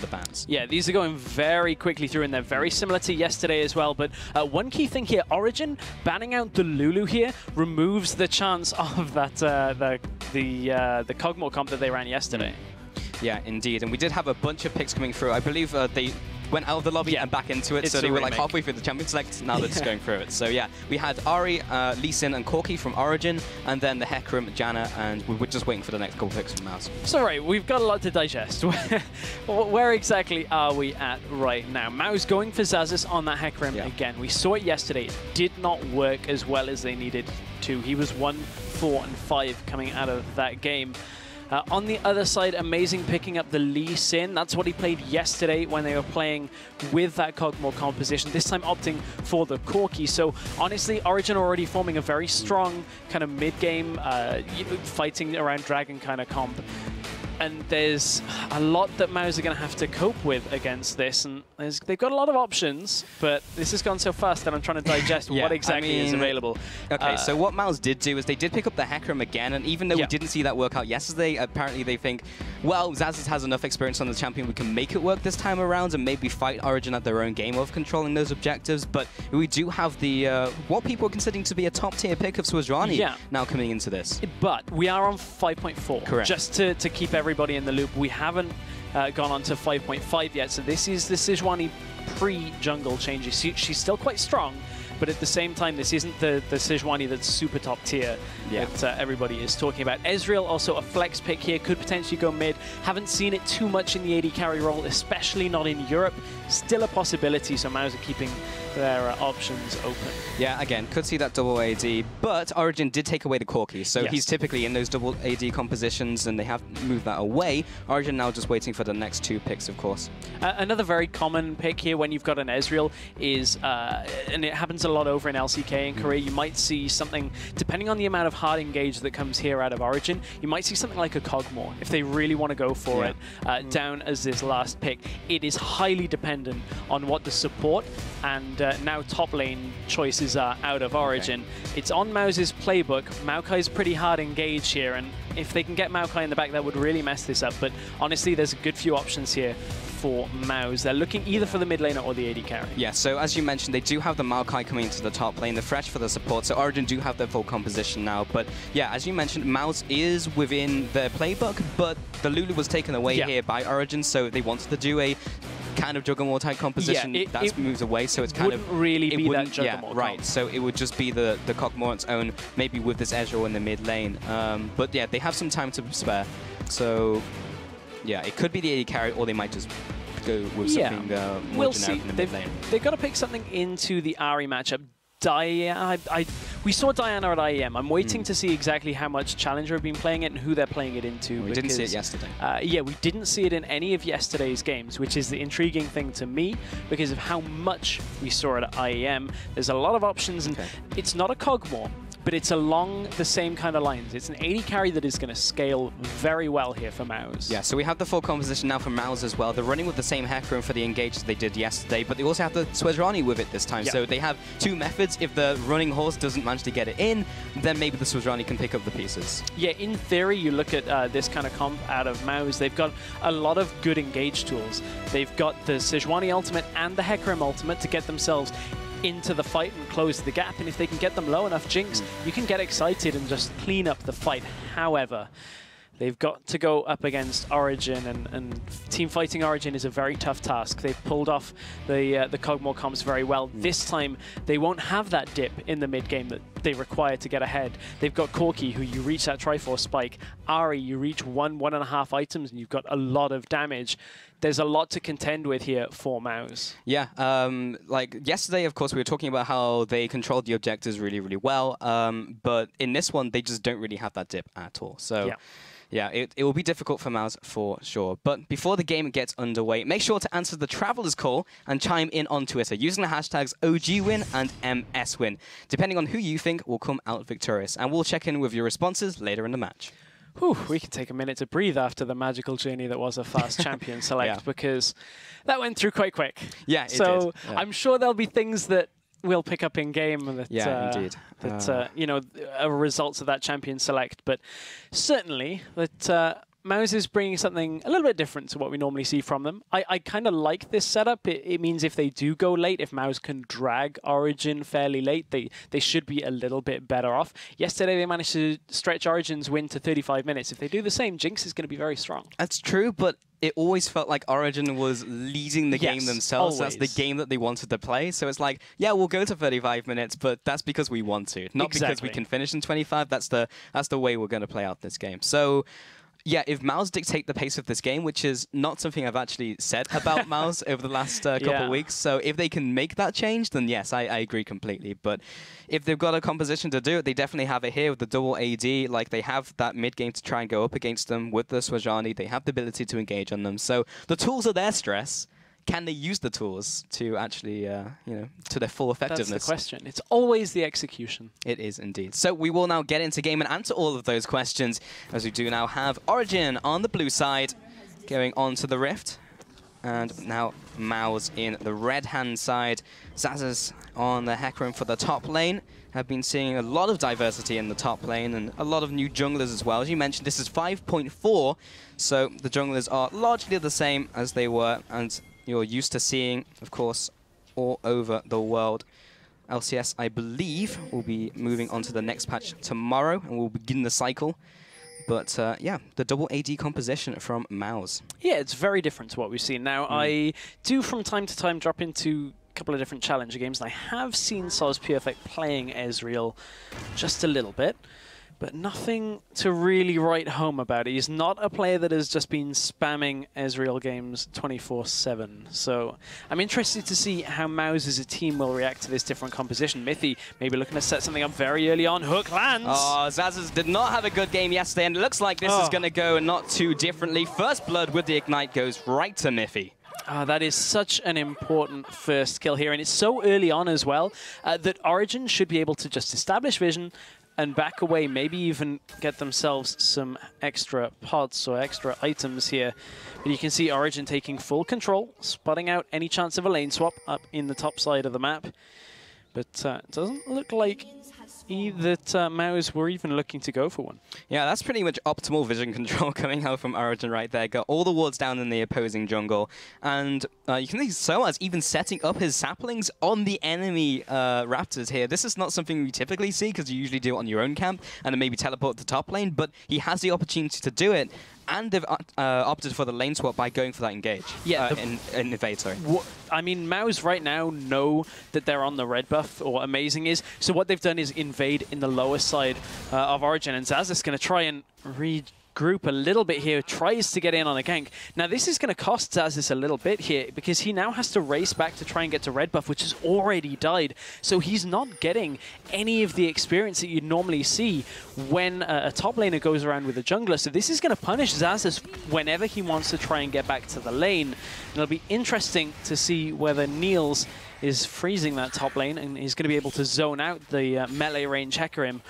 the bans. Yeah, these are going very quickly through, and they're very similar to yesterday as well. But one key thing here, Origen banning out the Lulu here removes the chance of that the Cogmore comp that they ran yesterday. Yeah, indeed. And we did have a bunch of picks coming through. I believe they went out of the lobby and back into it, so they were like halfway through the champion select. Now they're just going through it. So yeah, we had Ari, Lee Sin, and Corki from Origen, and then the Hecarim, Janna, and we were just waiting for the next couple picks from Mouse. So right, we've got a lot to digest. Where exactly are we at right now? Mouse going for Xaxis on that Hecarim again. We saw it yesterday. It did not work as well as they needed to. He was 1, 4, and 5 coming out of that game. On the other side, Amazing picking up the Lee Sin. That's what he played yesterday when they were playing with that Cogmore composition, this time opting for the Corki. So honestly, Origen already forming a very strong kind of mid-game fighting around Dragon kind of comp. And there's a lot that Mouse are going to have to cope with against this. And they've got a lot of options, but this has gone so fast that I'm trying to digest what exactly is available. Okay, so what Mouse did do is they did pick up the Hecarim again, and even though we didn't see that work out yesterday, apparently they think, well, Xaxis has enough experience on the champion, we can make it work this time around and maybe fight Origen at their own game of controlling those objectives. But we do have the what people are considering to be a top-tier pick of Swazrani now coming into this. But we are on 5.4. Correct. Just to keep everybody in the loop, we haven't gone on to 5.5 yet, so this is the Sejuani pre-jungle changes. She's still quite strong, but at the same time, this isn't the Sejuani that's super top tier that everybody is talking about. Ezreal, also a flex pick here, could potentially go mid. Haven't seen it too much in the AD carry role, especially not in Europe. Still a possibility, so Mouse are keeping their options open. Yeah, again, could see that double AD, but Origen did take away the Corki, so he's typically in those double AD compositions, and they have moved that away. Origen now just waiting for the next 2 picks, of course. Another very common pick here when you've got an Ezreal is, and it happens a lot over in LCK in Korea, you might see something, depending on the amount of hard engage that comes here out of Origen, you might see something like a Cogmore, if they really want to go for it, down as this last pick. It is highly dependent on what the support and now top lane choices are out of Origen. It's on Mouse's playbook. Maokai's pretty hard engaged here, and if they can get Maokai in the back, that would really mess this up. But honestly, there's a good few options here for Mouse. They're looking either for the mid laner or the AD carry. Yeah, so as you mentioned, they do have the Maokai coming into the top lane. They're fresh for the support, so Origen do have their full composition now. But yeah, as you mentioned, Mouse is within their playbook, but the Lulu was taken away here by Origen, so they wanted to do a kind of Juggernaut type composition. That's moved away, so it's kind of really be that Juggernaut. Right. So it would just be the Cogmore on its own, maybe with this Ezreal in the mid lane. But yeah, they have some time to spare. So yeah, it could be the AD carry, or they might just go with something more generic in the mid lane. They've got to pick something into the Ahri matchup. We saw Diana at IEM. I'm waiting to see exactly how much Challenger have been playing it and who they're playing it into. We didn't see it yesterday. Yeah, we didn't see it in any of yesterday's games, which is the intriguing thing to me because of how much we saw it at IEM. There's a lot of options, and it's not a Cogmore, but it's along the same kind of lines. It's an AD carry that is going to scale very well here for Mouse. Yeah, so we have the full composition now for Mouse as well. They're running with the same Hecarim for the engage as they did yesterday, but they also have the Swazrani with it this time. So they have 2 methods. If the running horse doesn't manage to get it in, then maybe the Swazrani can pick up the pieces. Yeah, in theory, you look at this kind of comp out of Mouse, they've got a lot of good engage tools. They've got the Sejuani ultimate and the Hecarim ultimate to get themselves into the fight and close the gap, and if they can get them low enough, Jinx, you can get excited and just clean up the fight. However, they've got to go up against Origen, and team fighting Origen is a very tough task. They've pulled off the Cogmore comps very well. This time, they won't have that dip in the mid-game that they require to get ahead. They've got Corki, who you reach that Triforce spike. Ahri, you reach 1.5 items, and you've got a lot of damage. There's a lot to contend with here for Mouse. Yeah, like yesterday, of course, we were talking about how they controlled the objectives really, really well. But in this one, they just don't really have that dip at all. So yeah, it will be difficult for Mouse for sure. But before the game gets underway, make sure to answer the Traveler's Call and chime in on Twitter using the hashtags OGWin and MSWin, depending on who you think will come out victorious. And we'll check in with your responses later in the match. Whew, we can take a minute to breathe after the magical journey that was a fast champion select, because that went through quite quick. Yeah, it so did. I'm sure there'll be things that we'll pick up in game that, indeed. that you know, are results of that champion select. But certainly that Mouse is bringing something a little bit different to what we normally see from them. I kind of like this setup. It means if they do go late, if Mouse can drag Origen fairly late, they should be a little bit better off. Yesterday, they managed to stretch Origen's win to 35 minutes. If they do the same, Jinx is going to be very strong. That's true, but it always felt like Origen was leading the game themselves. Always. That's the game that they wanted to play. So it's like, yeah, we'll go to 35 minutes, but that's because we want to, not because we can finish in 25. That's the way we're going to play out this game. So yeah, if Mouse dictate the pace of this game, which is not something I've actually said about Mouse over the last couple of weeks, so if they can make that change, then yes, I agree completely. But if they've got a composition to do it, they definitely have it here with the double AD. Like, they have that mid game to try and go up against them with the Swajani. They have the ability to engage on them. So the tools are their stress. Can they use the tools to actually, you know, to their full effectiveness? That's the question. It's always the execution. It is indeed. So we will now get into game and answer all of those questions, as we do now have Origen on the blue side going on to the Rift. And now Mouse in the red-hand side. Zazas on the Hecarim for the top lane. Have been seeing a lot of diversity in the top lane and a lot of new junglers as well. As you mentioned, this is 5.4, so the junglers are largely the same as they were, and you're used to seeing, of course, all over the world. LCS, I believe, will be moving on to the next patch tomorrow, and we'll begin the cycle. But yeah, the double AD composition from Mouse. Yeah, it's very different to what we've seen. Now, I do from time to time drop into a couple of different challenger games, and I have seen SozPureEffect playing Ezreal just a little bit, but nothing to really write home about. He's not a player that has just been spamming Ezreal games 24/7. So I'm interested to see how Mouse as a team will react to this different composition. Mithy maybe looking to set something up very early on. Hook lands. Oh, Zazas did not have a good game yesterday, and it looks like this is going to go not too differently. First blood with the Ignite goes right to Mithy. That is such an important first kill here, and it's so early on as well that Origen should be able to just establish vision and back away, maybe even get themselves some extra pots or extra items here. But you can see Origen taking full control, spotting out any chance of a lane swap up in the top side of the map. But it doesn't look like that Mouse were even looking to go for one. Yeah, that's pretty much optimal vision control coming out from Origen right there. Got all the wards down in the opposing jungle. And you can see Soaz even setting up his saplings on the enemy Raptors here. This is not something we typically see, because you usually do it on your own camp and then maybe teleport to the top lane, but he has the opportunity to do it. And they've opted for the lane swap by going for that engage. Yeah, invade, sorry. I mean, Mouse right now know that they're on the red buff, or Amazing is. So what they've done is invade in the lower side of Origen, and Zaz is going to try and regroup a little bit here, tries to get in on a gank. Now, this is going to cost Zazis a little bit here, because he now has to race back to try and get to red buff, which has already died. So he's not getting any of the experience that you'd normally see when a top laner goes around with a jungler. So this is going to punish Zazis whenever he wants to try and get back to the lane. And it'll be interesting to see whether Niels is freezing that top lane and is going to be able to zone out the melee range Hecarim,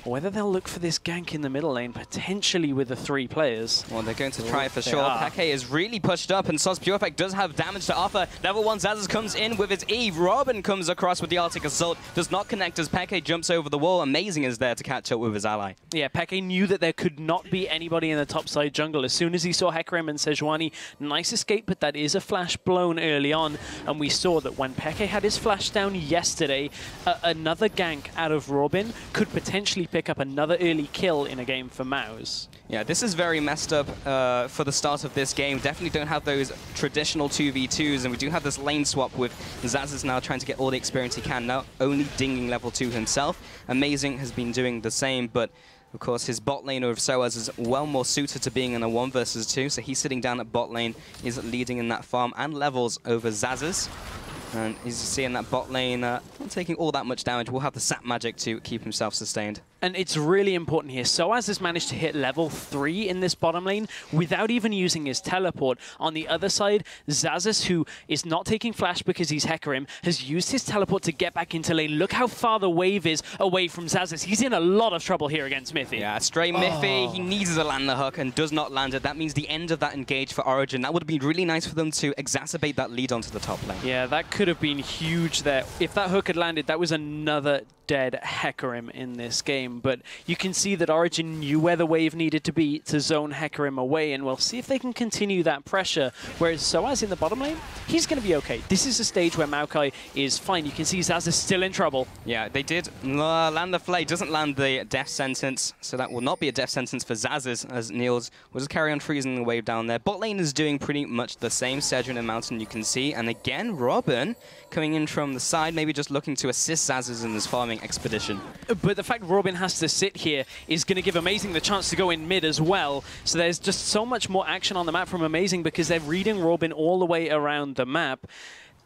or whether they'll look for this gank in the middle lane, potentially with the 3 players. Well, they're going to try it for sure. Peke is really pushed up, and SozPureEffect does have damage to offer. Level 1 Zazas comes in with his E. Robin comes across with the Arctic Assault. Does not connect as Peke jumps over the wall. Amazing is there to catch up with his ally. Yeah, Peke knew that there could not be anybody in the top side jungle. As soon as he saw Hecarim and Sejuani, nice escape, but that is a flash blown early on. And we saw that when Peke had his flash down yesterday, another gank out of Robin could potentially pick up another early kill in a game for Mouse. Yeah, this is very messed up for the start of this game. Definitely don't have those traditional 2v2s, and we do have this lane swap with Zazas now trying to get all the experience he can, now only dinging level 2 himself. Amazing has been doing the same, but of course his bot laner of Soaz is well more suited to being in a 1 versus 2, so he's sitting down at bot lane, is leading in that farm and levels over Zazas. And he's seeing that bot lane not taking all that much damage. Will have the sap magic to keep himself sustained. And it's really important here. Soaz has managed to hit level 3 in this bottom lane without even using his teleport. On the other side, Zazas, who is not taking flash because he's Hecarim, has used his teleport to get back into lane. Look how far the wave is away from Zazas. He's in a lot of trouble here against Mithy. Yeah, stray Mithy. He needs to land the hook and does not land it. That means the end of that engage for Origen. That would have been really nice for them to exacerbate that lead onto the top lane. Yeah, that could have been huge there. If that hook had landed, that was another dead Hecarim in this game. game, but you can see that Origen knew where the wave needed to be to zone Hecarim away, and we'll see if they can continue that pressure, whereas Soaz in the bottom lane, he's going to be okay. This is a stage where Maokai is fine. You can see Zaz is still in trouble. Yeah, they did land the flay, doesn't land the death sentence, so that will not be a death sentence for Zaz's, as Niels will just carry on freezing the wave down there. Bot lane is doing pretty much the same. Cedrin and Mountain, you can see, and again, Robin coming in from the side, maybe just looking to assist Zaz's in this farming expedition. But the fact Robin has to sit here is going to give Amazing the chance to go in mid as well, so there's just so much more action on the map from Amazing because they're reading Robin all the way around the map.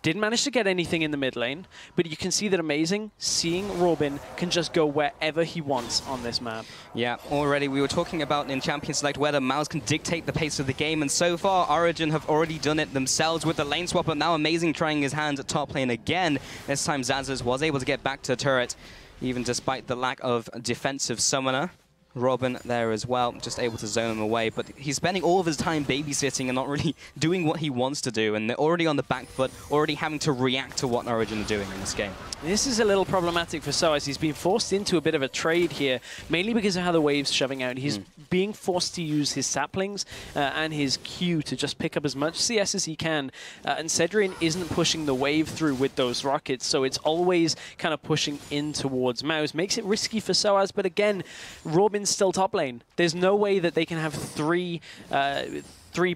Didn't manage to get anything in the mid lane, but you can see that Amazing, seeing Robin, can just go wherever he wants on this map. Yeah, already we were talking about in Champion Select whether Mouse can dictate the pace of the game, and so far Origen have already done it themselves with the lane swap, but now Amazing trying his hands at top lane again. This time Zazas was able to get back to turret, even despite the lack of defensive summoner. Robin there as well, just able to zone him away, but he's spending all of his time babysitting and not really doing what he wants to do, and they're already on the back foot, already having to react to what Origen are doing in this game. This is a little problematic for Soaz. He's been forced into a bit of a trade here, mainly because of how the wave's shoving out. He's being forced to use his saplings and his Q to just pick up as much CS as he can, and Cedrin isn't pushing the wave through with those rockets, so it's always kind of pushing in towards Mouse. Makes it risky for Soaz, but again, Robin's still top lane. There's no way that they can have three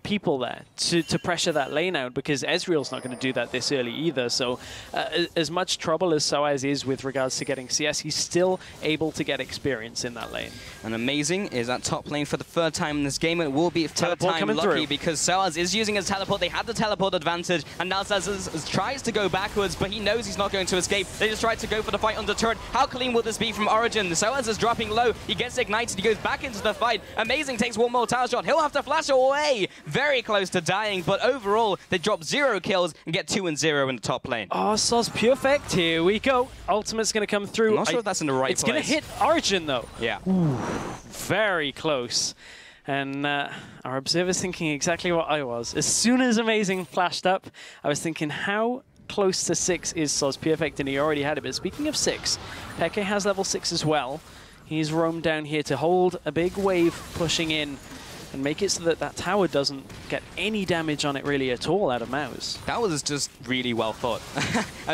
people there to pressure that lane out, because Ezreal's not going to do that this early either. So as much trouble as Soaz is with regards to getting CS, he's still able to get experience in that lane. And Amazing is at top lane for the third time in this game. It will be a third time lucky because Soaz is using his teleport. They had the teleport advantage, and now Soaz tries to go backwards, but he knows he's not going to escape. They just tried to go for the fight under turret. How clean will this be from Origen? Soaz is dropping low. He gets ignited. He goes back into the fight. Amazing takes one more tower shot. He'll have to flash away. Very close to dying, but overall, they drop 0 kills and get 2 and 0 in the top lane. Oh, Soz Perfect, here we go. Ultimate's going to come through. I'm not sure if that's in the right place. It's going to hit Origen, though. Yeah. Ooh, very close. And our observer's thinking exactly what I was. As soon as Amazing flashed up, I was thinking, how close to 6 is Soz Perfect? And he already had it. But speaking of 6, Peke has level 6 as well. He's roamed down here to hold a big wave pushing in and make it so that that tower doesn't get any damage on it really at all out of Mouse. That was just really well thought.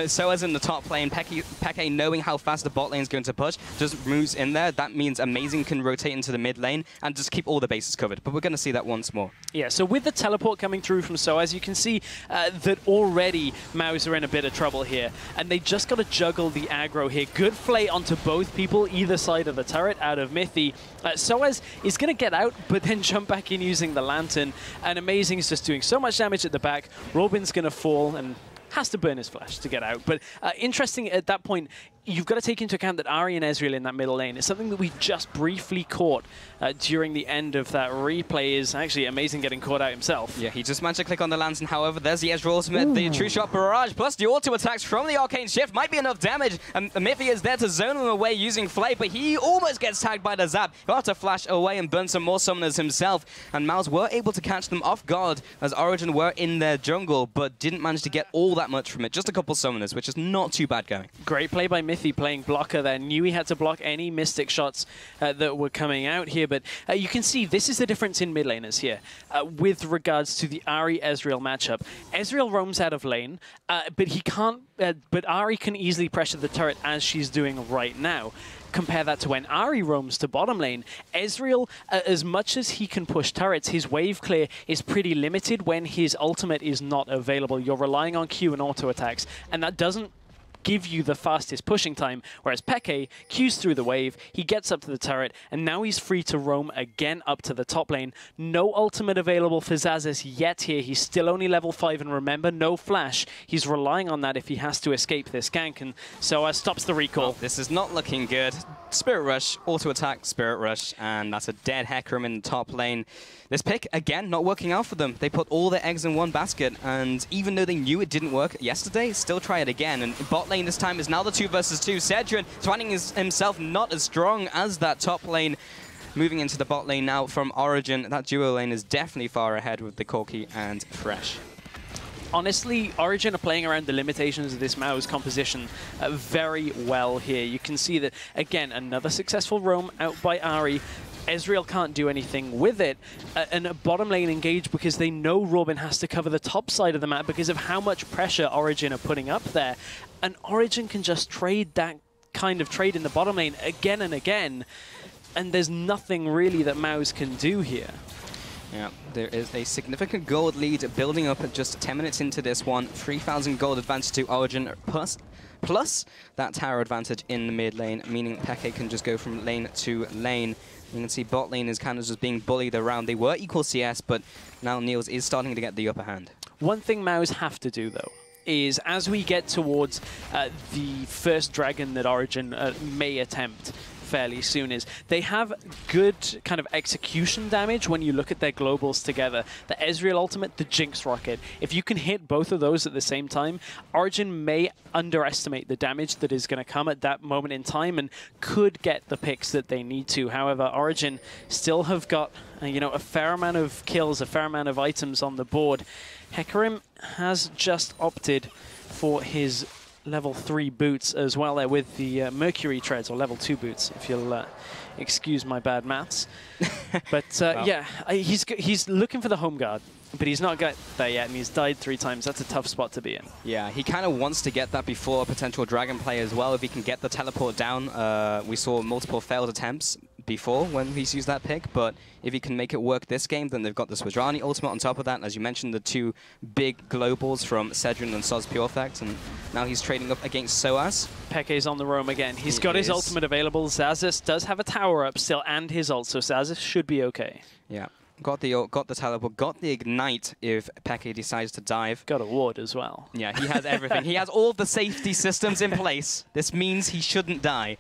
So as in the top lane, Peke knowing how fast the bot lane is going to push, just moves in there. That means Amazing can rotate into the mid lane and just keep all the bases covered. But we're going to see that once more. Yeah, so with the teleport coming through from Soaz, you can see that already Mouse are in a bit of trouble here. And they just got to juggle the aggro here. Good flay onto both people, either side of the turret out of Mithy. Soaz is going to get out, but then jump back in using the lantern, and Amazing is just doing so much damage at the back. Robin's going to fall and has to burn his flash to get out. But interesting at that point, you've got to take into account that Ahri and Ezreal in that middle lane is something that we just briefly caught during the end of that replay. Is actually Amazing getting caught out himself. Yeah, he just managed to click on the lantern. However, there's the Ezreal ultimate, the True Shot Barrage, plus the auto attacks from the Arcane Shift. Might be enough damage. And Mithy is there to zone him away using Flay, but he almost gets tagged by the Zap. He'll have to flash away and burn some more summoners himself. And Mouse were able to catch them off guard as Origen were in their jungle, but didn't manage to get all that much from it. Just a couple summoners, which is not too bad going. Great play by Mithy playing blocker there. Knew he had to block any Mystic shots that were coming out here, but you can see this is the difference in mid laners here with regards to the Ahri Ezreal matchup. Ezreal roams out of lane, but he can't. But Ahri can easily pressure the turret as she's doing right now. Compare that to when Ahri roams to bottom lane. Ezreal, as much as he can push turrets, his wave clear is pretty limited when his ultimate is not available. You're relying on Q and auto attacks, and that doesn't give you the fastest pushing time, whereas Peke Qs through the wave, he gets up to the turret, and now he's free to roam again up to the top lane. No ultimate available for Zazas yet here. He's still only level 5, and remember, no flash. He's relying on that if he has to escape this gank, and so stops the recall. Oh, this is not looking good. Spirit Rush, auto attack, Spirit Rush, and that's a dead Hecarim in the top lane. This pick, again, not working out for them. They put all their eggs in one basket, and even though they knew it didn't work yesterday, still try it again. And bot lane this time is now the 2 versus 2. Cedrin finding himself not as strong as that top lane. Moving into the bot lane now from Origen. That duo lane is definitely far ahead with the Corki and Fresh. honestly, Origen are playing around the limitations of this Mao's composition very well here. You can see that, again, another successful roam out by Ari. Ezreal can't do anything with it, and a bottom lane engage because they know Robin has to cover the top side of the map because of how much pressure Origen are putting up there. And Origen can just trade that kind of trade in the bottom lane again and again, and there's nothing really that Maus can do here. Yeah, there is a significant gold lead building up at just 10 minutes into this one. 3,000 gold advantage to Origen, plus that tower advantage in the mid lane, meaning Peke can just go from lane to lane. You can see bot lane is kind of just being bullied around. They were equal CS, but now Niels is starting to get the upper hand. One thing Maus have to do, though, is as we get towards the first dragon that Origen may attempt fairly soon, is they have good kind of execution damage when you look at their globals together. The Ezreal ultimate, the Jinx rocket. If you can hit both of those at the same time, Origen may underestimate the damage that is going to come at that moment in time and could get the picks that they need to. However, Origen still have got you know, a fair amount of kills, a fair amount of items on the board. Hecarim has just opted for his level 3 boots as well there with the Mercury treads, or level 2 boots, if you'll excuse my bad maths. But wow. Yeah, he's looking for the home guard, but he's not got there yet, and he's died 3 times. That's a tough spot to be in. Yeah, he kind of wants to get that before a potential dragon play as well, if he can get the teleport down. We saw multiple failed attempts before when he's used that pick, but if he can make it work this game, then they've got the Swajrani ultimate on top of that. As you mentioned, the 2 big globals from Cedrin and Soz Pure Effect, and now he's trading up against Soaz. Peke's on the roam again. He's got his ultimate available. Xaxus does have a tower up still and his ult, so Xaxus should be okay. Yeah. Got the ult, got the teleport, got the ignite if Peke decides to dive. Got a ward as well. Yeah, he has everything. He has all the safety systems in place. This means he shouldn't die.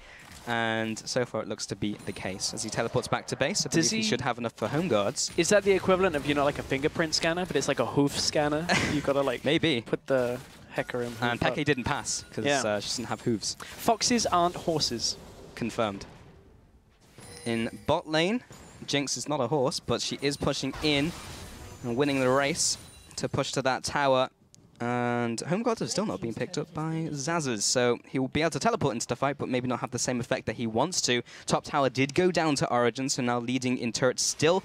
And so far it looks to be the case. As he teleports back to base, I believe he should have enough for home guards. Is that the equivalent of, you know, like a fingerprint scanner, but it's like a hoof scanner? You've got to, like, maybe put the Hecarim. And Peke didn't pass, because she doesn't have hooves. Foxes aren't horses. Confirmed. In bot lane, Jinx is not a horse, but she is pushing in and winning the race to push to that tower. And home guards are still not being picked up by Xaxus, so he will be able to teleport into the fight, but maybe not have the same effect that he wants to. Top tower did go down to Origen, so now leading in turrets still,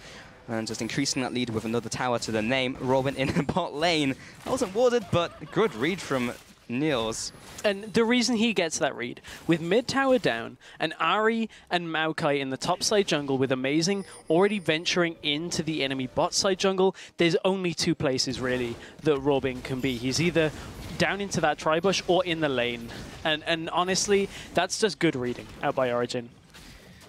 and just increasing that lead with another tower to the name. Robin in the bot lane. That wasn't warded, but good read from Niels. And the reason he gets that read, with mid tower down, and Ari and Maokai in the top side jungle with Amazing already venturing into the enemy bot side jungle, there's only 2 places really that Robin can be. He's either down into that tri-bush or in the lane. And honestly, that's just good reading out by Origen.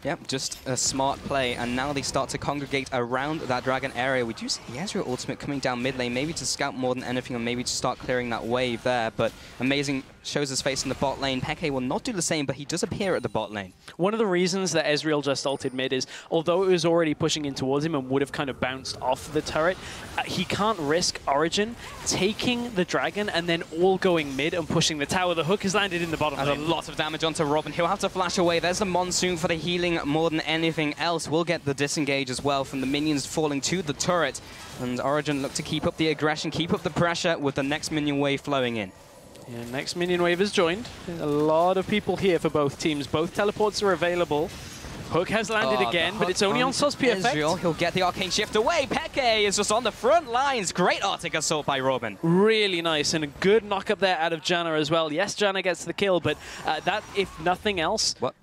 Yep, just a smart play, and now they start to congregate around that dragon area. We do see the Ezreal ultimate coming down mid lane, maybe to scout more than anything, or maybe to start clearing that wave there, but Amazing shows his face in the bot lane. Peke will not do the same, but he does appear at the bot lane. One of the reasons that Ezreal just ulted mid is, although it was already pushing in towards him and would have kind of bounced off the turret, he can't risk Origen taking the dragon and then all going mid and pushing the tower. The hook has landed in the bottom lane. A lot of damage onto Robin. He'll have to flash away. There's the Monsoon for the healing more than anything else. We'll get the disengage as well from the minions falling to the turret. And Origen look to keep up the aggression, keep up the pressure with the next minion wave flowing in. Yeah, next minion wave has joined. A lot of people here for both teams. Both teleports are available. Hook has landed again, but it's only on Soz Pure Effect. He'll get the Arcane Shift away. Peke is just on the front lines. Great Arctic Assault by Robin. Really nice, and a good knock up there out of Janna as well. Yes, Janna gets the kill, but that, if nothing else... What?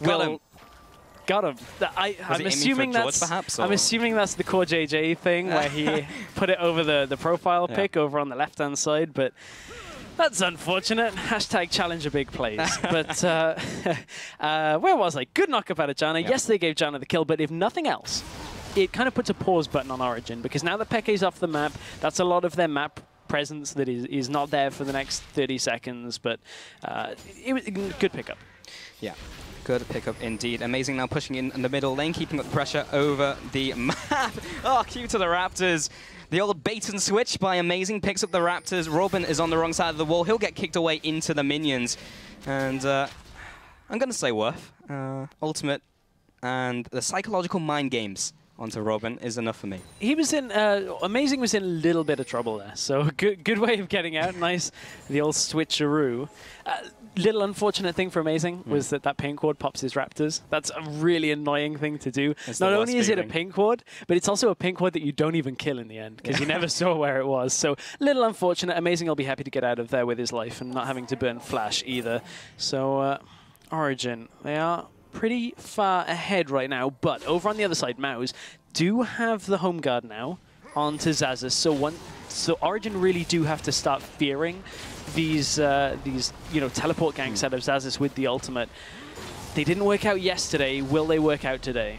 Got him. Got him. I'm assuming that's I'm assuming that's the core JJ thing where he put it over the profile pick over on the left-hand side, but that's unfortunate. Hashtag challenger big plays. But where was I? Good knock up out of Janna. Yes, they gave Janna the kill, but if nothing else, it kind of puts a pause button on Origen, because now that Peke's off the map, that's a lot of their map presence that is not there for the next 30 seconds, but it was a good pickup. Yeah. Good pickup indeed. Amazing now pushing in the middle lane, keeping up the pressure over the map. Oh, cue to the Raptors. The old bait and switch by Amazing picks up the Raptors. Robin is on the wrong side of the wall. He'll get kicked away into the minions. And I'm going to say worth. Ultimate and the psychological mind games onto Robin is enough for me. He was in, Amazing was in a little bit of trouble there, so good way of getting out. Nice, the old switcheroo. Little unfortunate thing for Amazing was that pink ward pops his Raptors. That's a really annoying thing to do. Not only is it a pink ward, but it's also a pink ward that you don't even kill in the end, because you never saw where it was. So little unfortunate. Amazing will be happy to get out of there with his life and not having to burn Flash either. So Origen, they are pretty far ahead right now, but over on the other side, Mouse do have the home guard now onto Xaxus. So Origen really do have to start fearing these teleport ganks out of Xaxus with the ultimate. They didn't work out yesterday. Will they work out today?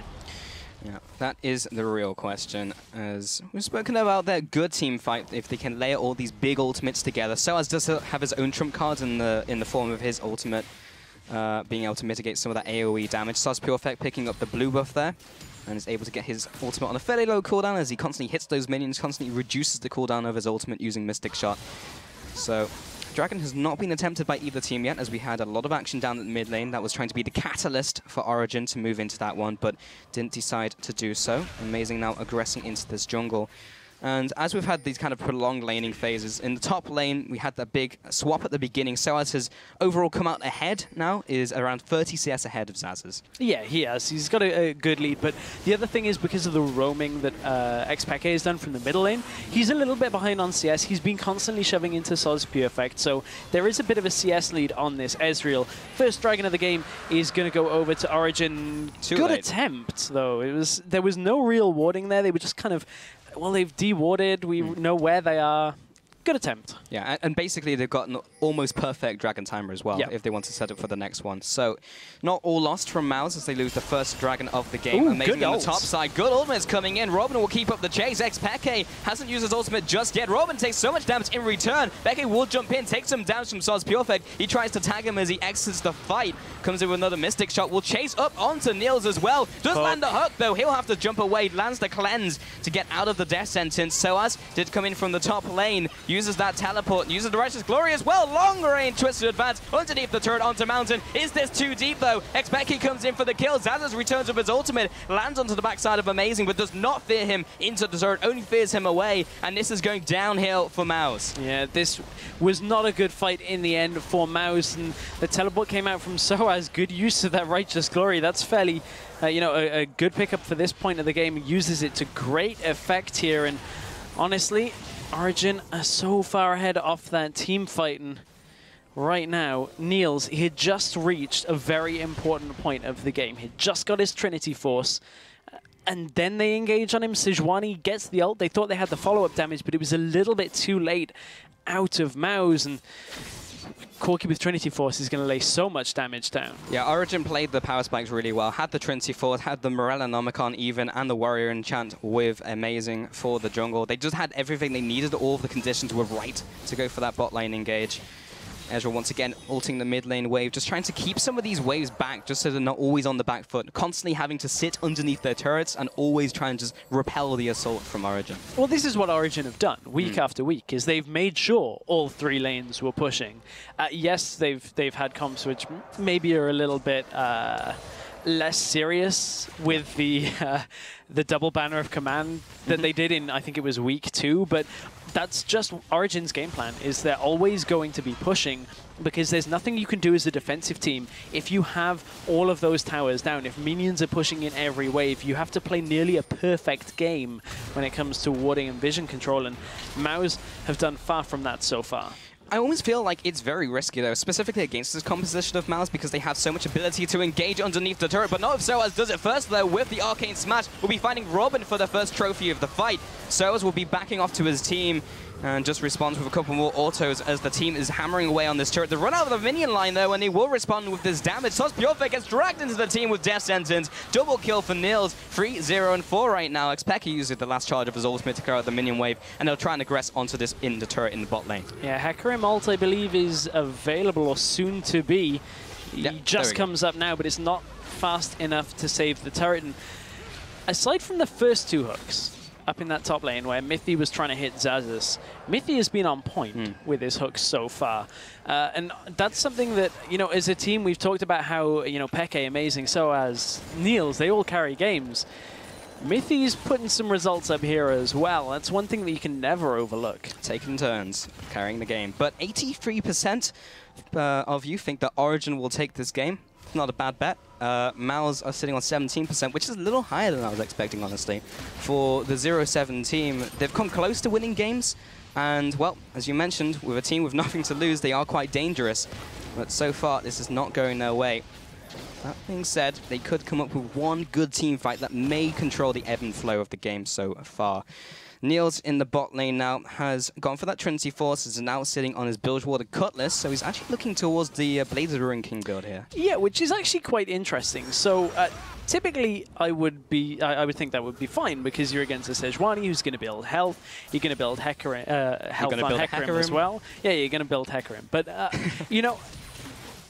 Yeah, that is the real question. As we've spoken about their good team fight, if they can layer all these big ultimates together. Soaz does have his own trump cards in the form of his ultimate, being able to mitigate some of that AoE damage. Soaz Pure Effect picking up the blue buff there, and is able to get his ultimate on a fairly low cooldown as he constantly hits those minions, constantly reduces the cooldown of his ultimate using Mystic Shot. So Dragon has not been attempted by either team yet, as we had a lot of action down at the mid lane that was trying to be the catalyst for Origen to move into that one, but didn't decide to do so. Amazing now aggressing into this jungle. And as we've had these kind of prolonged laning phases, in the top lane, we had that big swap at the beginning. Soaz has overall come out ahead now, is around 30 CS ahead of Xaxus. Yeah, he has. He's got a good lead. But the other thing is, because of the roaming that Xpeke has done from the middle lane, he's a little bit behind on CS. He's been constantly shoving into Soaz Pure Effect. So there is a bit of a CS lead on this Ezreal. First Dragon of the game is going to go over to Origen. Good attempt, though. There was no real warding there. They were just kind of... Well, they've de-warded. We know where they are. Good attempt. Yeah, and basically they've got an almost perfect Dragon timer as well, if they want to set up for the next one. So, not all lost from Mouse as they lose the first Dragon of the game. Ooh, Amazing on the top side. Good ultimates coming in. Robin will keep up the chase. Xpeke hasn't used his ultimate just yet. Robin takes so much damage in return. Peke will jump in, take some damage from Soaz Pure Effect. He tries to tag him as he exits the fight. Comes in with another Mystic Shot. Will chase up onto Niels as well. Does land the hook, though. He'll have to jump away. Lands the cleanse to get out of the death sentence. Soaz did come in from the top lane. Uses that teleport. Uses the Righteous Glory as well. Long range Twisted Advance underneath the turret onto Mountain. Is this too deep though? Xpeke comes in for the kill. Xaxus returns with his ultimate. Lands onto the backside of Amazing, but does not fear him into the turret. Only fears him away. And this is going downhill for Mouse. Yeah, this was not a good fight in the end for Mouse. And the teleport came out from Soaz. Good use of that Righteous Glory. That's fairly, a good pickup for this point of the game. Uses it to great effect here. And honestly, Origen are so far ahead off that team fight, and right now, Niels, he had just reached a very important point of the game. He just got his Trinity Force, and then they engage on him. Sejuani gets the ult. They thought they had the follow-up damage, but it was a little bit too late out of Mouse, and Corki with Trinity Force is going to lay so much damage down. Yeah, Origen played the power spikes really well. Had the Trinity Force, had the Morellonomicon even, and the Warrior Enchant with Amazing for the jungle. They just had everything they needed. All of the conditions were right to go for that bot lane engage. Ezreal once again ulting the mid lane wave, just trying to keep some of these waves back just so they're not always on the back foot, constantly having to sit underneath their turrets and always try and just repel the assault from Origen. Well, this is what Origen have done week after week, is they've made sure all three lanes were pushing. Yes, they've had comps which maybe are a little bit less serious with the double banner of command that they did in, I think it was week 2, but that's just Origen's game plan, is they're always going to be pushing because there's nothing you can do as a defensive team if you have all of those towers down. If minions are pushing in every wave, you have to play nearly a perfect game when it comes to warding and vision control, and Mouse have done far from that so far. I almost feel like it's very risky, though, specifically against this composition of Mouse, because they have so much ability to engage underneath the turret. But not if Soaz does it first, though, with the Arcane Smash. We'll be finding Robin for the first trophy of the fight. Soaz will be backing off to his team and just responds with a couple more autos as the team is hammering away on this turret. They run out of the minion line, though, and they will respond with this damage. Soaz Pure Effect gets dragged into the team with Death Sentence. Double kill for Niels. 3, 0, and 4 right now. Xpeke uses the last charge of his ultimate to clear out the minion wave, and they'll try and aggress onto this in the turret in the bot lane. Yeah, Hecarim ult, I believe, is available or soon to be. He just comes up now, but it's not fast enough to save the turret. And aside from the first 2 hooks up in that top lane where Mithy was trying to hit Xaxus, Mithy has been on point with his hooks so far. And that's something that, as a team, we've talked about how, Peke, Amazing, Soaz, Niels, they all carry games. Mithy's putting some results up here as well. That's one thing that you can never overlook. Taking turns, carrying the game. But 83% of you think that Origen will take this game. It's not a bad bet. Mouse are sitting on 17%, which is a little higher than I was expecting, honestly. For the 0-7 team, they've come close to winning games. And, well, as you mentioned, with a team with nothing to lose, they are quite dangerous. But so far, this is not going their way. That being said, they could come up with one good team fight that may control the ebb and flow of the game so far. Niels in the bot lane now has gone for that Trinity Force, is now sitting on his Bilgewater Cutlass, so he's actually looking towards the Blades of the Ruin King build here. Yeah, which is actually quite interesting. So typically, I would think that would be fine because you're against a Sejuani who's going to build health. You're going to build health on Hecarim as well. Yeah, you're going to build Hecarim. But, you know,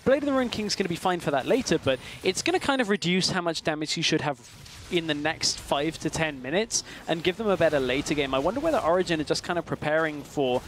Blade of the Ruin King's going to be fine for that later, but it's going to kind of reduce how much damage you should have in the next 5 to 10 minutes and give them a better later game. I wonder whether Origen are just kind of preparing for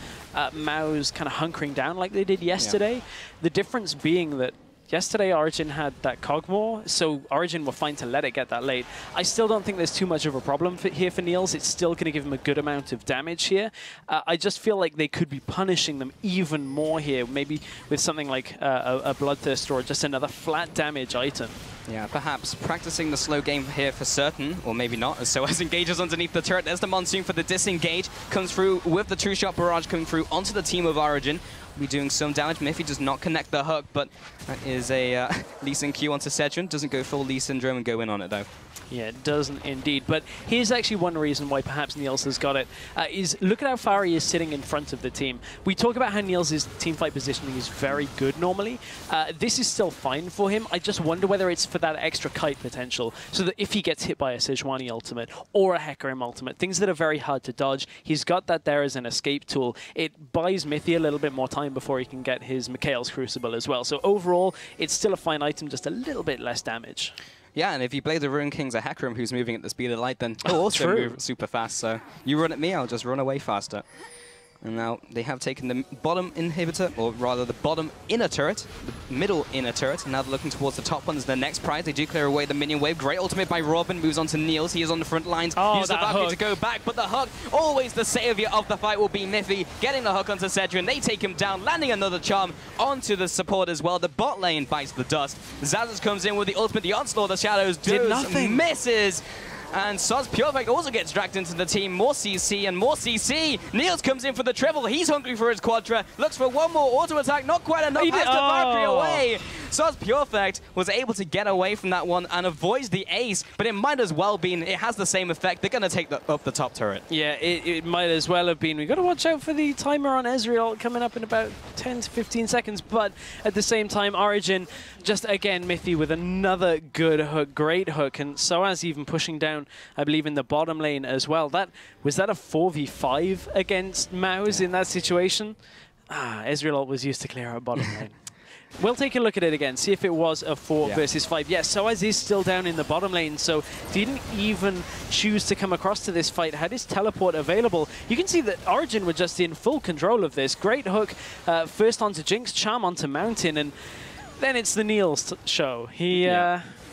Mao's kind of hunkering down like they did yesterday. Yeah. The difference being that yesterday, Origen had that Cogmore, so Origen were fine to let it get that late. I still don't think there's too much of a problem here for Niels. It's still going to give him a good amount of damage here. I just feel like they could be punishing them even more here, maybe with something like a Bloodthirst or just another flat damage item. Yeah, perhaps practicing the slow game here for certain, or maybe not, as SOAS engages underneath the turret. There's the Monsoon for the disengage, comes through with the True Shot Barrage coming through onto the team of Origen. Be doing some damage. Miffy does not connect the hook, but that is a Lee Sin Q onto Sedron. Doesn't go full Lee Syndrome and go in on it, though. Yeah, it doesn't indeed. But here's actually one reason why perhaps Niels has got it, is look at how far he is sitting in front of the team. We talk about how Niels' teamfight positioning is very good normally. This is still fine for him. I just wonder whether it's for that extra kite potential, so that if he gets hit by a Sejuani ultimate or a Hecarim ultimate, things that are very hard to dodge, he's got that there as an escape tool. It buys Mithy a little bit more time before he can get his Mikhail's Crucible as well. So overall, it's still a fine item, just a little bit less damage. Yeah, and if you play the Ruin King's a Hecarim who's moving at the speed of light, then he'll also move super fast. So you run at me, I'll just run away faster. And now they have taken the bottom inhibitor, or rather the bottom inner turret, the middle inner turret, and now they're looking towards the top one as their next prize. They do clear away the minion wave. Great ultimate by Robin, moves on to Niels. He is on the front lines. Uses the Valkyrie to go back, but the hook, always the savior of the fight will be Miffy, getting the hook onto Sedron. They take him down, landing another charm onto the support as well. The bot lane bites the dust. Zazas comes in with the ultimate, the onslaught, the shadows, did nothing. Misses. And Soz Purefect also gets dragged into the team. More CC and more CC. Niels comes in for the triple. He's hungry for his Quadra. Looks for one more auto attack. Not quite enough. Has the Valkyrie away. Soz Purefect was able to get away from that one and avoids the ace. But it might as well be. It has the same effect. They're going to take up the top turret. Yeah, it might as well have been. We've got to watch out for the timer on Ezreal coming up in about 10 to 15 seconds. But at the same time, Origen just, again, Miffy with another good hook. Great hook. And SOAS even pushing down, I believe, in the bottom lane as well. Was that a 4v5 against Maus in that situation? Ezreal was used to clear out bottom lane. We'll take a look at it again, see if it was a 4 versus 5. Yes, SOAS is still down in the bottom lane, so didn't even choose to come across to this fight. Had his teleport available. You can see that Origen were just in full control of this. Great hook, first onto Jinx, charm onto Mountain, and then it's the Niels show. He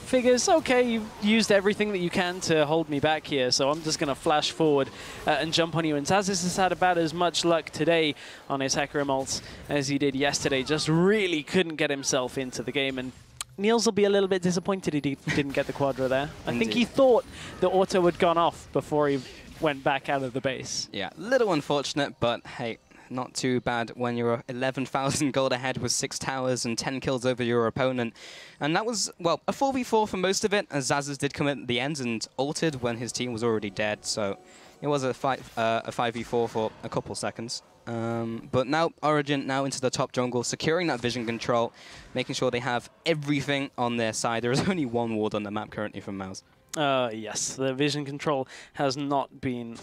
figures, okay, you've used everything that you can to hold me back here, so I'm just going to flash forward and jump on you. And Zazas has had about as much luck today on his Hecarim ults as he did yesterday. Just really couldn't get himself into the game, and Niels will be a little bit disappointed he didn't get the Quadra there. I think he thought the auto had gone off before he went back out of the base. Yeah, little unfortunate, but hey, not too bad when you're 11,000 gold ahead with 6 towers and 10 kills over your opponent. And that was, well, a 4v4 for most of it, as Zazas did come in at the end and ulted when his team was already dead. So it was a 5v4 for a couple seconds. But now Origen now into the top jungle, securing that vision control, making sure they have everything on their side. There is only one ward on the map currently from Mouse. Yes, the vision control has not been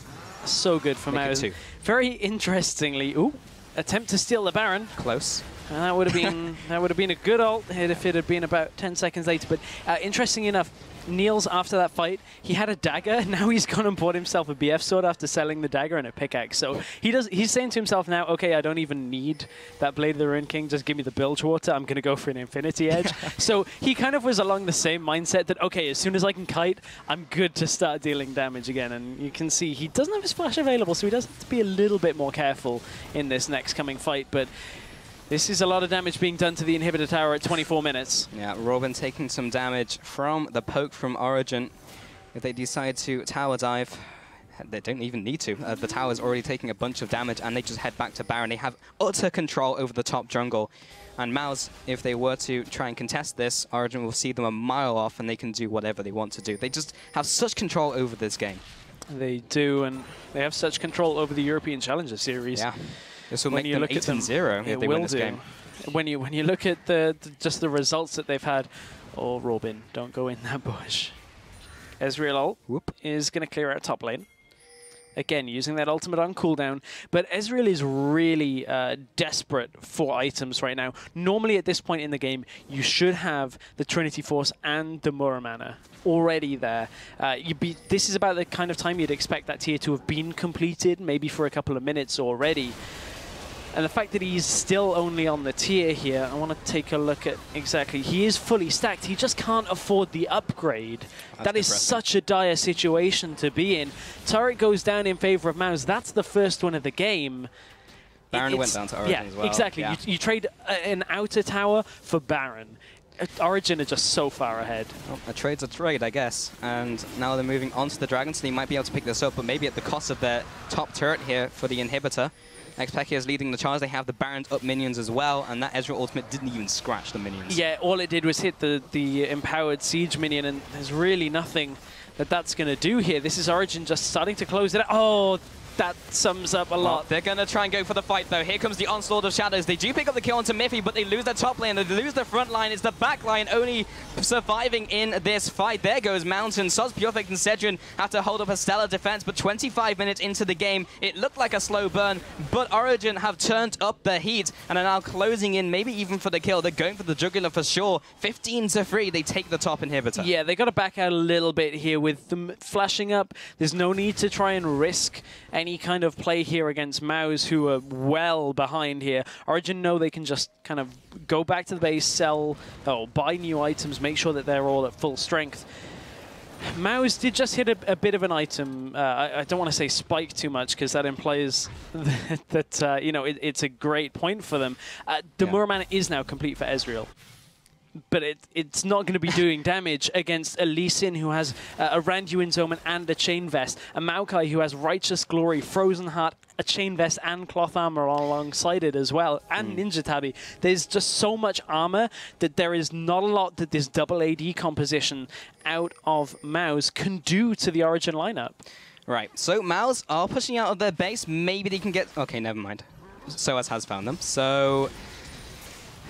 so good for Mouse. Very interestingly, attempt to steal the Baron. Close. And that would have been a good ult hit if it had been about 10 seconds later. But interesting enough, Niels, after that fight, he had a dagger. Now he's gone and bought himself a BF sword after selling the dagger and a pickaxe. So he's saying to himself now, okay, I don't even need that Blade of the Ruined King. Just give me the bilge water. I'm going to go for an Infinity Edge. So he kind of was along the same mindset that, okay, as soon as I can kite, I'm good to start dealing damage again. And you can see he doesn't have his flash available, so he does have to be a little bit more careful in this next coming fight. But this is a lot of damage being done to the inhibitor tower at 24 minutes. Yeah, Robin taking some damage from the poke from Origen. If they decide to tower dive, they don't even need to. The tower's already taking a bunch of damage, and they just head back to Baron. They have utter control over the top jungle. And Mouse, if they were to try and contest this, Origen will see them a mile off, and they can do whatever they want to do. They just have such control over this game. They do, and they have such control over the European Challenger Series. Yeah. This will make them 8-0 if they win this game. When you look at just the results that they've had, oh, Robin, don't go in that bush. Ezreal is going to clear out top lane. Again, using that ultimate on cooldown. But Ezreal is really desperate for items right now. Normally at this point in the game, you should have the Trinity Force and the Muramana already there. This is about the kind of time you'd expect that tier to have been completed, maybe for a couple of minutes already. And the fact that he's still only on the tier here, I want to take a look at exactly. He is fully stacked. He just can't afford the upgrade. That is such a dire situation to be in. Turret goes down in favor of Mouse. That's the first one of the game. Baron went down to Origen as well. Exactly. Yeah. You trade an outer tower for Baron. Origen are just so far ahead. Well, a trade's a trade, I guess. And now they're moving on to the Dragon, so they might be able to pick this up, but maybe at the cost of their top turret here for the inhibitor. Xpeke is leading the charge. They have the Baron's up minions as well, and that Ezreal ultimate didn't even scratch the minions. Yeah, all it did was hit the empowered siege minion, and there's really nothing that's going to do here. This is Origen just starting to close it out. Oh, that sums up a lot. They're going to try and go for the fight, though. Here comes the Onslaught of Shadows. They do pick up the kill onto Miffy, but they lose their top lane. They lose their front line. It's the back line only surviving in this fight. There goes Mountain. Soz, Purefect, and Sedrin have to hold up a stellar defense, but 25 minutes into the game, it looked like a slow burn, but Origen have turned up the heat and are now closing in, maybe even for the kill. They're going for the jugular for sure. 15-3, they take the top inhibitor. Yeah, they got to back out a little bit here with them flashing up. There's no need to try and risk any kind of play here against Mouse, who are well behind here. Origen know they can just kind of go back to the base, sell, buy new items, make sure that they're all at full strength. Mouse did just hit a bit of an item. I don't want to say spike too much, because that implies that you know, it's a great point for them. The Muramana is now complete for Ezreal, but it's not going to be doing damage against a Lee Sin who has a Randuin's Omen and a Chain Vest, a Maokai who has Righteous Glory, Frozen Heart, a Chain Vest and Cloth Armor alongside it as well, and Ninja Tabi. There's just so much armor that there is not a lot that this double AD composition out of Mouse can do to the Origen lineup. Right, so Mouse are pushing out of their base. Maybe they can get... Okay, never mind. Soaz has found them. So...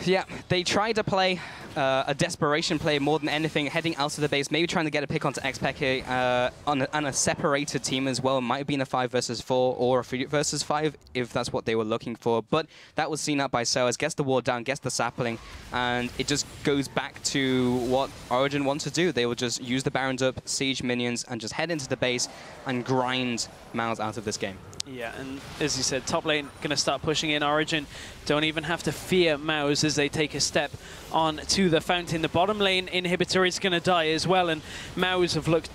yeah, they tried to play a desperation play more than anything, heading out of the base, maybe trying to get a pick onto Xpeke on a separated team as well. It might have been a 5 versus 4 or a 3 versus 5 if that's what they were looking for. But that was seen out by Soaz, gets the ward down, gets the sapling, and it just goes back to what Origen wants to do. They will just use the Barons up, siege minions, and just head into the base and grind Mouse out of this game. Yeah, and as you said, top lane going to start pushing in. Origen don't even have to fear Mouse as they take a step on to the fountain. The bottom lane inhibitor is going to die as well, and Mouse have looked...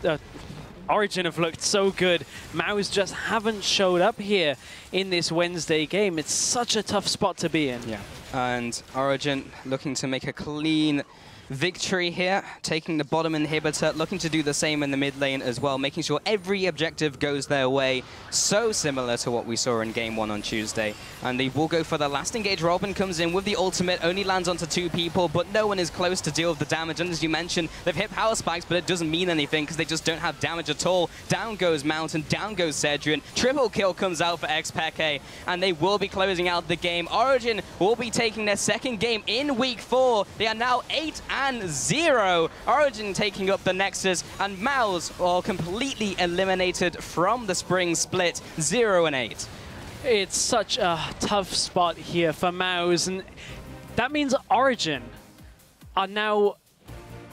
Origen have looked so good. Mouse just haven't showed up here in this Wednesday game. It's such a tough spot to be in. Yeah, and Origen looking to make a clean victory here, taking the bottom inhibitor, looking to do the same in the mid lane as well, making sure every objective goes their way. So similar to what we saw in Game 1 on Tuesday. And they will go for the last engage. Robin comes in with the ultimate, only lands onto 2 people, but no one is close to deal with the damage. And as you mentioned, they've hit power spikes, but it doesn't mean anything because they just don't have damage at all. Down goes Mountain, down goes Sedrin. Triple kill comes out for Xpeke, and they will be closing out the game. Origen will be taking their second game in Week 4. They are now 8-0. Origen taking up the Nexus, and Mouse are completely eliminated from the spring split, 0-8. It's such a tough spot here for Mouse, and that means Origen are now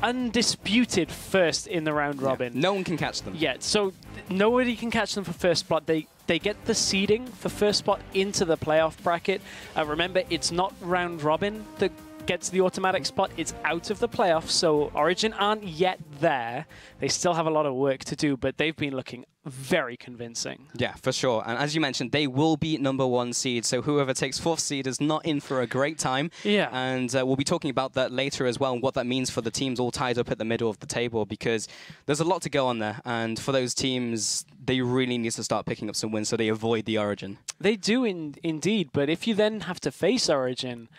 undisputed first in the round robin. No one can catch them. Yeah, so nobody can catch them for first spot. They get the seeding for first spot into the playoff bracket. Remember, it's not round robin that gets the automatic spot. It's out of the playoffs, so Origen aren't yet there. They still have a lot of work to do, but they've been looking very convincing. Yeah, for sure. And as you mentioned, they will be #1 seed, so whoever takes 4th seed is not in for a great time. Yeah. And we'll be talking about that later as well, and what that means for the teams all tied up at the middle of the table, because there's a lot to go on there. And for those teams, they really need to start picking up some wins so they avoid the Origen. They do indeed, but if you then have to face Origen,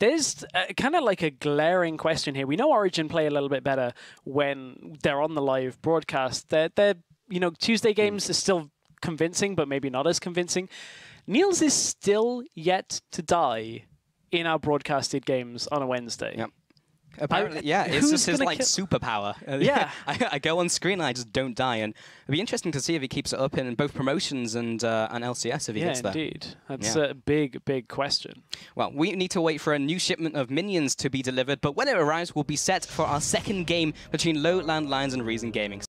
there's kind of like a glaring question here. We know Origen play a little bit better when they're on the live broadcast. They're Tuesday games are still convincing, but maybe not as convincing. Niels is still yet to die in our broadcasted games on a Wednesday. Yep. Apparently, yeah, it's just his like superpower. Yeah, I go on screen and I just don't die, and it'd be interesting to see if he keeps it up in both promotions and LCS if he gets there. Yeah, indeed. That's a big question. Well, we need to wait for a new shipment of minions to be delivered, but when it arrives, we'll be set for our second game between Lowland Lions and Origen Gaming.